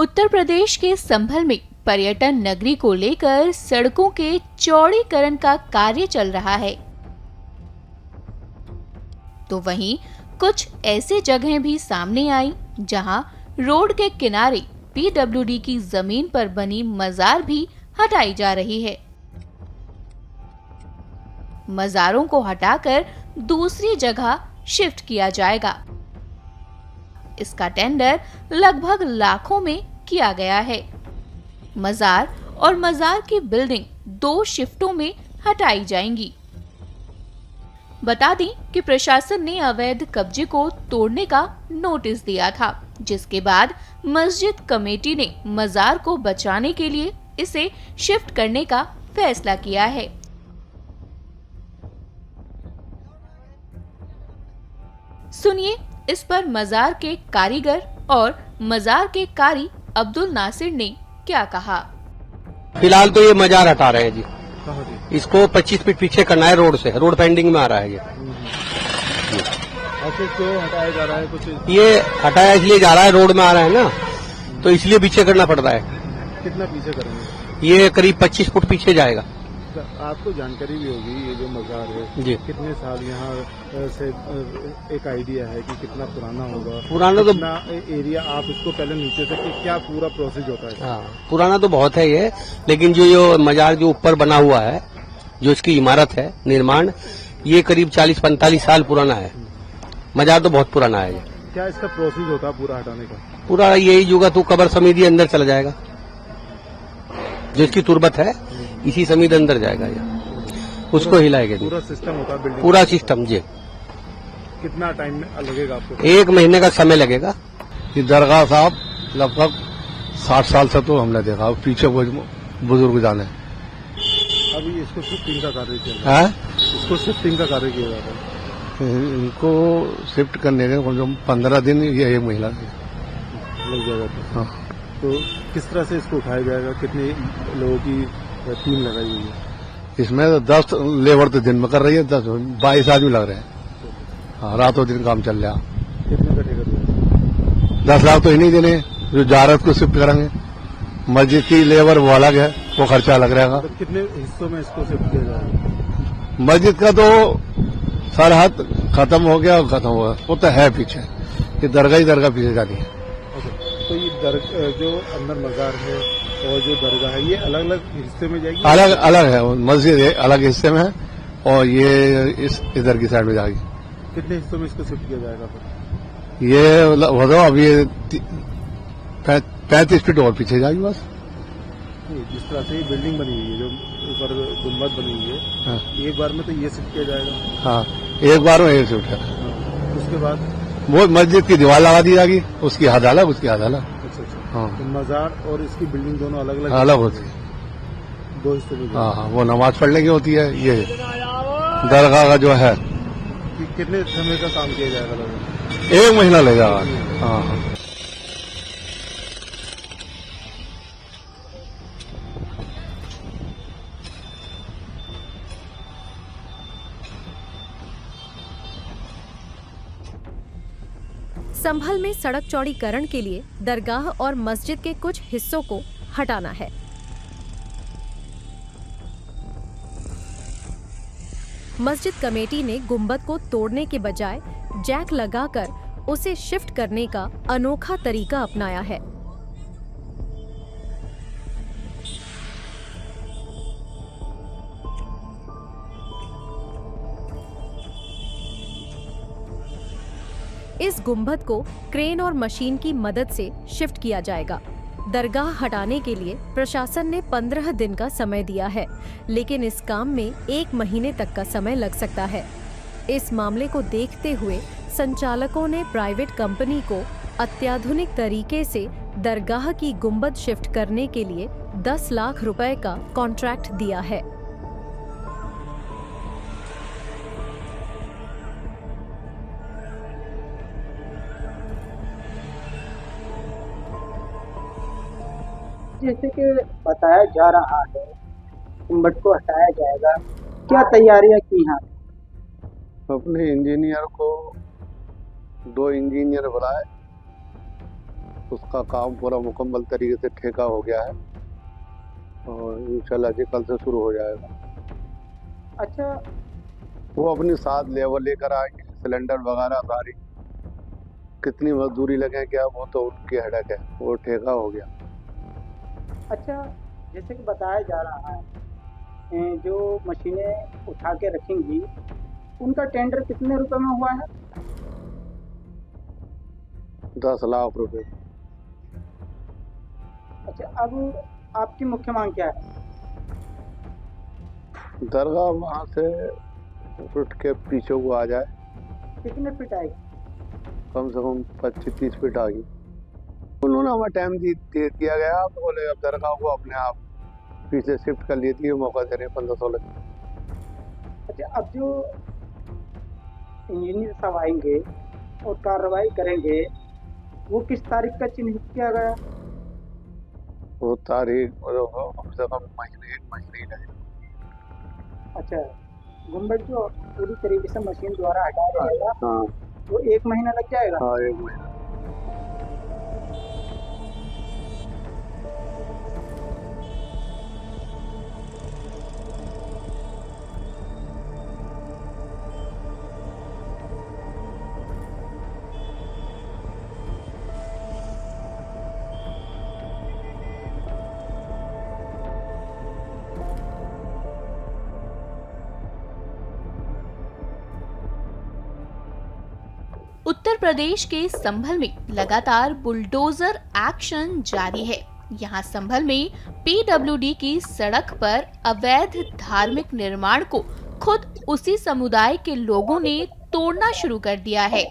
उत्तर प्रदेश के संभल में पर्यटन नगरी को लेकर सड़कों के चौड़ीकरण का कार्य चल रहा है। तो वहीं कुछ ऐसे जगहें भी सामने आई जहां रोड के किनारे पीडब्ल्यूडी की जमीन पर बनी मजार भी हटाई जा रही है। मजारों को हटाकर दूसरी जगह शिफ्ट किया जाएगा। इसका टेंडर लगभग लाखों में किया गया है। मजार और मजार की बिल्डिंग 2 शिफ्टों में हटाई जाएंगी। बता दें कि प्रशासन ने अवैध कब्जे को तोड़ने का नोटिस दिया था, जिसके बाद मस्जिद कमेटी ने मजार को बचाने के लिए इसे शिफ्ट करने का फैसला किया है। सुनिए इस पर मजार के कारीगर और मजार के कारी अब्दुल नासिर ने क्या कहा। फिलहाल तो ये मजार हटा रहे हैं जी। इसको 25 फीट पीछे करना है रोड से। रोड पेंडिंग में आ रहा है ये। क्यों हटाया जा रहा है? कुछ ये हटाया इसलिए जा रहा है, रोड में आ रहा है ना, तो इसलिए पीछे करना पड़ रहा है। कितना पीछे करेंगे? ये करीब 25 फुट पीछे जाएगा। आपको जानकारी भी होगी ये जो मजार है जी, कितने साल यहाँ से एक आइडिया है कि कितना पुराना होगा? पुराना तो एरिया आप इसको पहले नीचे से क्या पूरा प्रोसेस होता है? हाँ, पुराना तो बहुत है ये, लेकिन जो मजार जो ऊपर बना हुआ है, जो इसकी इमारत है निर्माण, ये करीब 40-45 साल पुराना है। मजार तो बहुत पुराना है ये। क्या इसका प्रोसेस होता है पूरा हटाने का? पूरा यही जुगा तो कब्र समिति अंदर चला जाएगा। जो इसकी तुरबत है इसी समिति अंदर जाएगा ये, उसको हिलाएगा। पूरा सिस्टम होता है बिल्डिंग? पूरा सिस्टम जी। कितना टाइम लगेगा आपको? 1 महीने का समय लगेगा। ये दरगाह साहब लगभग 60 साल से तो हमने देखा, पीछे वो बुजुर्ग जाने। अभी इसको शिफ्टिंग का कार्य चल रहा है। इसको शिफ्टिंग का कार्य किया जाता है। इनको शिफ्ट करने के कम से कम 15 दिन या 1 महीना लग जाएगा। हाँ। तो किस तरह से इसको उठाया जाएगा? कितने लोगों की टीम लगाई हुई है? इसमें 10 लेबर तो दिन में कर रही है, 22 आदमी लग रहे हैं। हाँ, रातों दिन काम चल रहा। कितने का ठेका दिया? 10 लाख तो ही नहीं देने, जो जारत को शिफ्ट करेंगे। मस्जिद की लेबर वो अलग है, वो खर्चा अलग रहेगा। तो कितने हिस्सों में इसको शिफ्ट किया जाएगा? मस्जिद का तो सरहद खत्म हो गया और खत्म हो गया, वो तो है पीछे। ये दरगाह ही दरगाह पीछे जाती है। तो ये जो अंदर मजार है और जो दरगाह है, ये अलग अलग हिस्से में जाएगी? अलग अलग है, मस्जिद है अलग हिस्से में है और ये इधर की साइड में जाएगी। कितने हिस्सों में इसको शिफ्ट किया जाएगा फिर? ये बताओ अभी 35 फीट और पीछे जाएगी बस। जिस तरह से ये बिल्डिंग बनी हुई है, जो ऊपर गुम्बद बनी हुई है, हाँ। एक बार में तो ये शिफ्ट किया जाएगा? हाँ, एक बार में एक शिफ्ट है। उसके बाद वो मस्जिद की दीवार लगा दी जाएगी, उसकी हद अलग, उसकी हद अलग। अच्छा। हाँ, तो मजार और इसकी बिल्डिंग दोनों अलग अलग अलग होती है। 2 हिस्सों में? हाँ हाँ, वो नमाज पढ़ने की होती है। ये दरगाह का जो है कितने समय का काम किया जाएगा लगभग? 1 महीना लगेगा। हाँ हाँ। संभल में सड़क चौड़ीकरण के लिए दरगाह और मस्जिद के कुछ हिस्सों को हटाना है। मस्जिद कमेटी ने गुंबद को तोड़ने के बजाय जैक लगाकर उसे शिफ्ट करने का अनोखा तरीका अपनाया है। इस गुंबद को क्रेन और मशीन की मदद से शिफ्ट किया जाएगा। दरगाह हटाने के लिए प्रशासन ने 15 दिन का समय दिया है, लेकिन इस काम में 1 महीने तक का समय लग सकता है। इस मामले को देखते हुए संचालकों ने प्राइवेट कंपनी को अत्याधुनिक तरीके से दरगाह की गुंबद शिफ्ट करने के लिए 10 लाख रुपए का कॉन्ट्रैक्ट दिया है। जैसे कि बताया जा रहा है गुंबद को हटाया जाएगा, क्या तैयारियां की हैं? अपने इंजीनियर को 2 इंजीनियर बुलाए उसका काम पूरा मुकम्मल तरीके से ठेका हो गया है और इंशाल्लाह जी कल से शुरू हो जाएगा। अच्छा, वो अपनी साथ लेबर लेकर आएंगे, सिलेंडर वगैरह सारी, कितनी मजदूरी लगे क्या वो तो उनकी हेडक है, वो ठेका हो गया। अच्छा, जैसे कि बताया जा रहा है जो मशीनें उठा के रखेंगी उनका टेंडर कितने रुपए में हुआ है? 10 लाख रुपए। अच्छा, अब आपकी मुख्य मांग क्या है? दरगाह वहाँ से उठ के पीछे को आ जाए, कितने फीट आएगी? कम से कम 25-30 फीट आ गई। उन्होंने हमें टाइम दे दिया गया, तो बोले अब दरगाह को अपने आप पीछे शिफ्ट कर लेती है, मौका दे रहे 15-16। अच्छा, अब जो इंजीनियर साहब आएंगे और कार्रवाई करेंगे वो किस तारीख का चिन्हित किया गया? वो तारीख कम से कम महीने 1 महीने लगे। अच्छा, गुम्बद जो पूरी तरीके से मशीन द्वारा हटाया जाएगा हाँ वो 1 महीना लग जाएगा? हाँ, 1 महीना। उत्तर प्रदेश के संभल में लगातार बुलडोजर एक्शन जारी है। यहाँ संभल में पीडब्ल्यूडी की सड़क पर अवैध धार्मिक निर्माण को खुद उसी समुदाय के लोगों ने तोड़ना शुरू कर दिया है।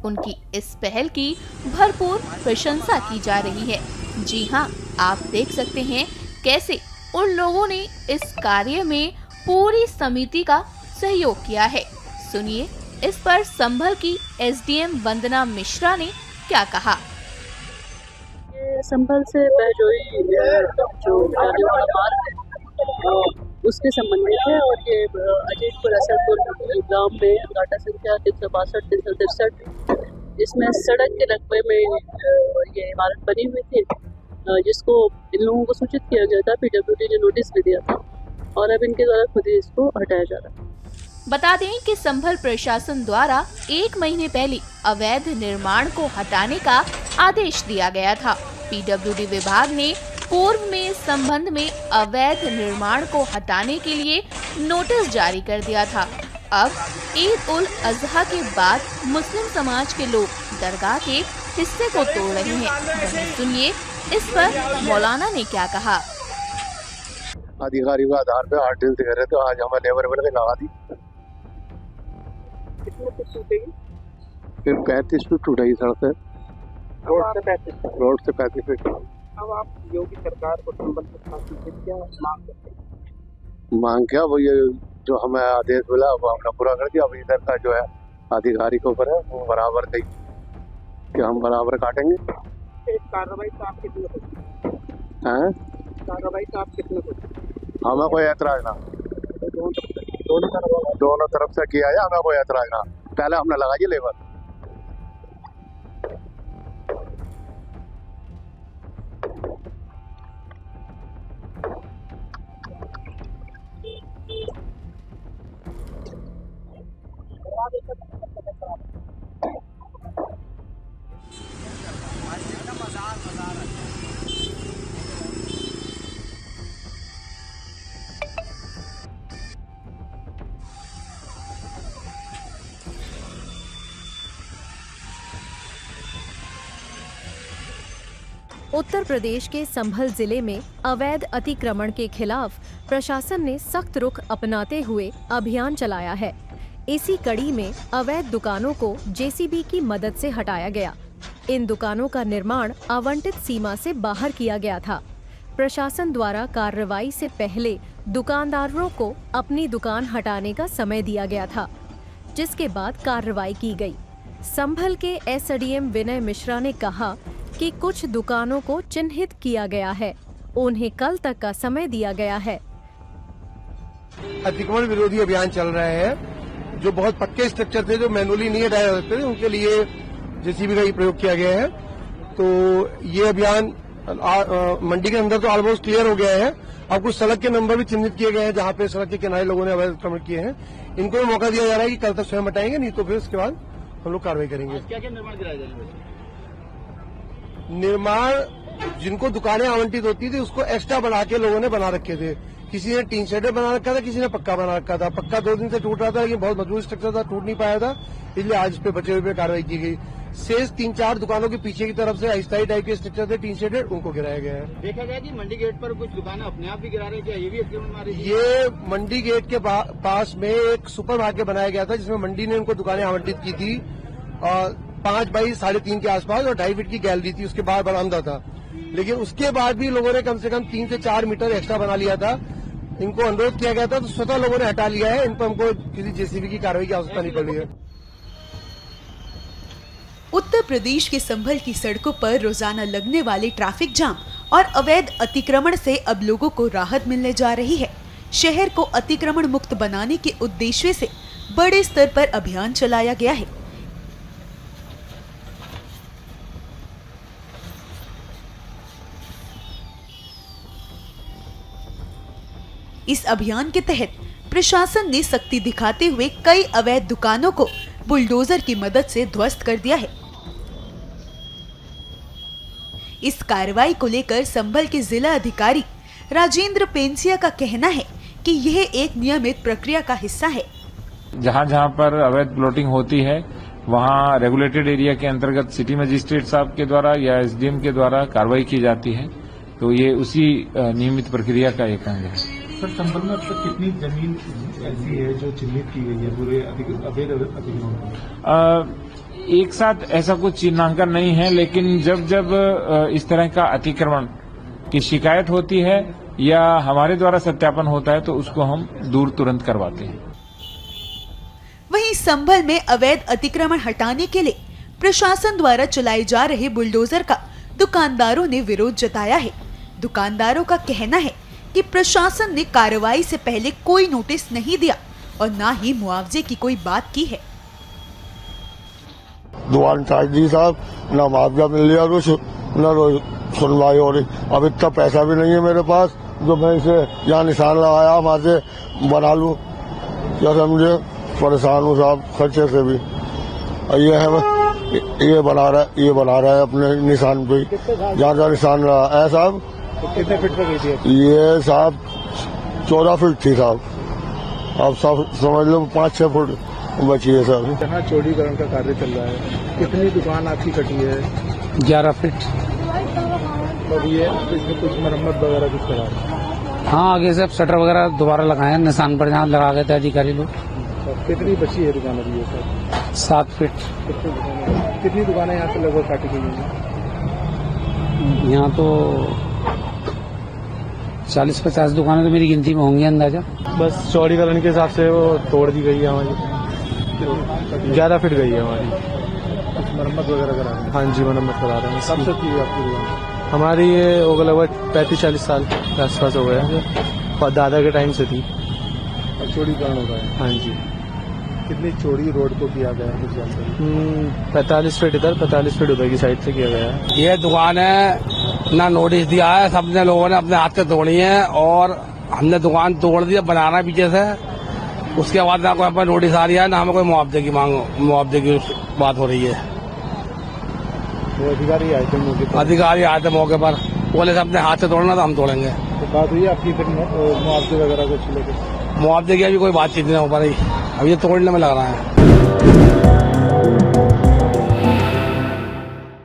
उनकी इस पहल की भरपूर प्रशंसा की जा रही है। जी हाँ, आप देख सकते हैं कैसे उन लोगों ने इस कार्य में पूरी समिति का सहयोग किया है। सुनिए इस पर संभल की एसडीएम वंदना मिश्रा ने क्या कहा। ये संभल से बहजोई जो जाने वाला मार्ग है उसके संबंधित है और ये अजीतपुर असरपुर गांव में घाटा संख्या 362-363 इसमें सड़क के रकबे में ये इमारत बनी हुई थी, जिसको इन लोगों को सूचित किया गया था, पीडब्ल्यूडी ने नोटिस भी दिया था और अब इनके द्वारा खुद ही इसको हटाया जा रहा है। बता दें कि संभल प्रशासन द्वारा 1 महीने पहले अवैध निर्माण को हटाने का आदेश दिया गया था। पीडब्ल्यूडी विभाग ने पूर्व में इस संबंध में अवैध निर्माण को हटाने के लिए नोटिस जारी कर दिया था। अब ईद उल अजहा के बाद मुस्लिम समाज के लोग दरगाह के हिस्से को तोड़ रहे हैं। वहीं सुनिए इस पर मौलाना ने क्या कहा। अधिकारी को आधार पे 8 दिन से कर रहे थे, आज हमारे लेबर वाले ने लगा दी। कितने फीट टूटेगी? फिर 35 फीट टूटेगी सड़क से, रोड से 35 फीट। अब आप योगी सरकार को संबल प्रशासन से क्या मांग करते हैं? मांग क्या, वो ये जो हमें आदेश मिला वो हमने पूरा कर दिया। अब इधर का जो है अधिकारी के ऊपर है, वो बराबर कही कि हम बराबर काटेंगे। कार्रवाई तो आप कितने हैं? कार्रवाई तो आप कितने हमें कोई ऐतराज ना, दोनों तरफ से किया है, हमें कोई ऐतराज ना। पहले हमने लगाई लेबर। उत्तर प्रदेश के संभल जिले में अवैध अतिक्रमण के खिलाफ प्रशासन ने सख्त रुख अपनाते हुए अभियान चलाया है। इसी कड़ी में अवैध दुकानों को जेसीबी की मदद से हटाया गया। इन दुकानों का निर्माण आवंटित सीमा से बाहर किया गया था। प्रशासन द्वारा कार्रवाई से पहले दुकानदारों को अपनी दुकान हटाने का समय दिया गया था, जिसके बाद कार्रवाई की गई। संभल के एसडीएम विनय मिश्रा ने कहा कि कुछ दुकानों को चिन्हित किया गया है, उन्हें कल तक का समय दिया गया है। अतिक्रमण विरोधी अभियान चल रहे हैं। जो बहुत पक्के स्ट्रक्चर थे, जो मैनुअली नहीं हटाए जाते थे, उनके लिए जेसीबी का ही प्रयोग किया गया है तो ये अभियान मंडी के अंदर तो ऑलमोस्ट क्लियर हो गया है। अब कुछ सड़क के नंबर भी चिन्हित किए गए हैं जहां पे सड़क के किनारे लोगों ने अवैध अतिक्रमण किए हैं। इनको भी मौका दिया जा रहा है कि कल तक स्वयं हटाएंगे, नहीं तो फिर उसके बाद हम लोग कार्रवाई करेंगे। क्या क्या निर्माण कराया जाएगा? निर्माण जिनको दुकानें आवंटित होती थी उसको एक्स्ट्रा बना के लोगों ने बना रखे थे। किसी ने टीन शेडर बना रखा था, किसी ने पक्का बना रखा था। पक्का 2 दिन से टूट रहा था, लेकिन बहुत मजबूत स्ट्रक्चर था, टूट नहीं पाया था, इसलिए आज इस पे बचे हुए पे कार्रवाई की गई। शेष 3-4 दुकानों के पीछे की तरफ से अस्थायी टाइप के स्ट्रक्चर थे टीन शेडेड, उनको गिराया गया है। देखा गया कि मंडी गेट पर कुछ दुकानें अपने आप भी गिरा रहे हैं, क्या ये भी अतिक्रमण मारे? ये मंडी गेट के पास में एक सुपर मार्केट बनाया गया था जिसमें मंडी ने उनको दुकानें आवंटित की थी और 5 बाई 3.5 के आसपास और 2.5 फीट की गैलरी थी, उसके बाद बरामदा था। लेकिन उसके बाद भी लोगों ने कम से कम 3 से 4 मीटर एक्स्ट्रा बना लिया था। इनको अनुरोध किया गया था तो स्वतः लोगों ने हटा लिया है। इन पर हमको किसी जेसीबी की कार्रवाई की आवश्यकता नहीं पड़ी है। उत्तर प्रदेश के संभल की सड़कों पर रोजाना लगने वाले ट्रैफिक जाम और अवैध अतिक्रमण से अब लोगों को राहत मिलने जा रही है। शहर को अतिक्रमण मुक्त बनाने के उद्देश्य से बड़े स्तर पर अभियान चलाया गया है। इस अभियान के तहत प्रशासन ने सख्ती दिखाते हुए कई अवैध दुकानों को बुलडोजर की मदद से ध्वस्त कर दिया है। इस कार्रवाई को लेकर संभल के जिला अधिकारी राजेंद्र पेंसिया का कहना है कि यह एक नियमित प्रक्रिया का हिस्सा है। जहां जहां पर अवैध प्लॉटिंग होती है वहां रेगुलेटेड एरिया के अंतर्गत सिटी मजिस्ट्रेट साहब के द्वारा या एसडीएम के द्वारा कार्रवाई की जाती है। तो ये उसी नियमित प्रक्रिया का एक अंग है। सर, संभल में अब तक कितनी जमीन ऐसी है जो चिन्हित की गई है पूरे अवैध अतिक्रमण? एक साथ ऐसा कुछ चिन्हांकन नहीं है, लेकिन जब जब इस तरह का अतिक्रमण की शिकायत होती है या हमारे द्वारा सत्यापन होता है तो उसको हम दूर तुरंत करवाते हैं। वहीं संभल में अवैध अतिक्रमण हटाने के लिए प्रशासन द्वारा चलाए जा रहे बुलडोजर का दुकानदारों ने विरोध जताया है। दुकानदारों का कहना है कि प्रशासन ने कार्रवाई से पहले कोई नोटिस नहीं दिया और न ही मुआवजे की कोई बात की है। दुकान चार्ज दी साहब, ना मुआवजा मिल लिया कुछ, ना सुनवाई हो रही। अब इतना पैसा भी नहीं है मेरे पास जो मैं इसे यहाँ निशान लगाया वहाँ से बना लूँ, क्या समझे। परेशान हूँ साहब खर्चे से भी। ये है ये बना रहा है अपने निशान पे, जहाँ जहाँ निशान लगा है साहब। कितने फीट पर गई थी? ये साहब 14 फीट थी साहब। अब सब समझ लो 5-6 फुट बची है सर। जहाँ चौड़ीकरण का कार्य चल रहा है, कितनी दुकान आपकी कटी है? 11 फीट। और ये इसमें कुछ मरम्मत वगैरह कुछ करा है? हाँ, आगे से शटर वगैरह दोबारा लगाए हैं निशान पर जहाँ लगा गए थे अधिकारी लोग। कितनी बची है दुकान अभी? Sir 7 feet. कितनी दुकानें यहाँ से लगभग काटी गई हैं? यहाँ तो 40-50 दुकानें तो मेरी गिनती में होंगी अंदाजा। बस चौड़ीकरण के हिसाब से वो तोड़ दी गई है हमारी। 11 फीट गई है हमारी। कुछ मरम्मत वगैरह करा रहे हैं? हाँ जी, मरम्मत करा रहे हैं। कब से की है आपकी दुकान? हमारी ये हो गया लगभग 35-40 साल के आसपास हो गया। दादा के टाइम से थी। चौड़ीकरण हो गया? हाँ जी। कितनी चौड़ी रोड को किया गया है कुछ जानकारी? 45 फीट इधर, 45 फीट उधर की साइड से किया गया है। ये दुकान है ना नोटिस दिया है, सबने लोगों ने अपने हाथ से तोड़ी है और हमने दुकान तोड़ दी, बनाना पीछे से। उसके बाद ना कोई हमें नोटिस आ रही है, ना हमें कोई मुआवजे की बात हो रही है। तो अधिकारी आए थे मौके पर? अधिकारी आए थे मौके पर, बोले अपने हाथ से तोड़ना तो हम तोड़ेंगे। तो बात हुई आपकी फिर मुआवजे वगैरह कुछ लेकर? मुआवजे की अभी कोई बातचीत नहीं हो पा रही, अब ये तोड़ने में लग रहा है।